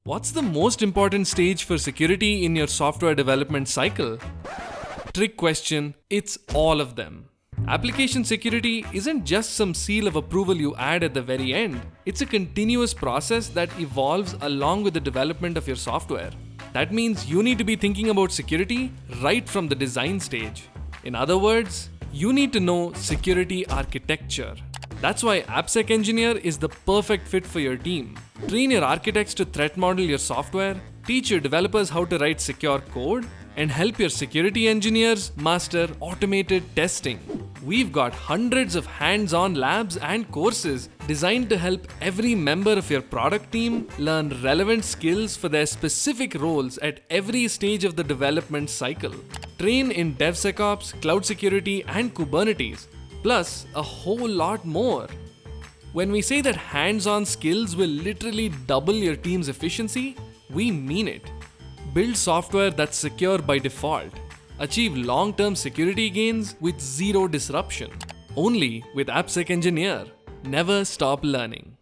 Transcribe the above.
What's the most important stage for security in your software development cycle? Trick question, it's all of them. Application security isn't just some seal of approval you add at the very end. It's a continuous process that evolves along with the development of your software. That means you need to be thinking about security right from the design stage. In other words, you need to know security architecture. That's why AppSecEngineer is the perfect fit for your team. Train your architects to threat model your software, teach your developers how to write secure code, and help your security engineers master automated testing. We've got hundreds of hands-on labs and courses designed to help every member of your product team learn relevant skills for their specific roles at every stage of the development cycle. Train in DevSecOps, cloud security, and Kubernetes, plus a whole lot more. When we say that hands-on skills will literally double your team's efficiency, we mean it. Build software that's secure by default. Achieve long-term security gains with zero disruption. Only with AppSecEngineer. Never stop learning.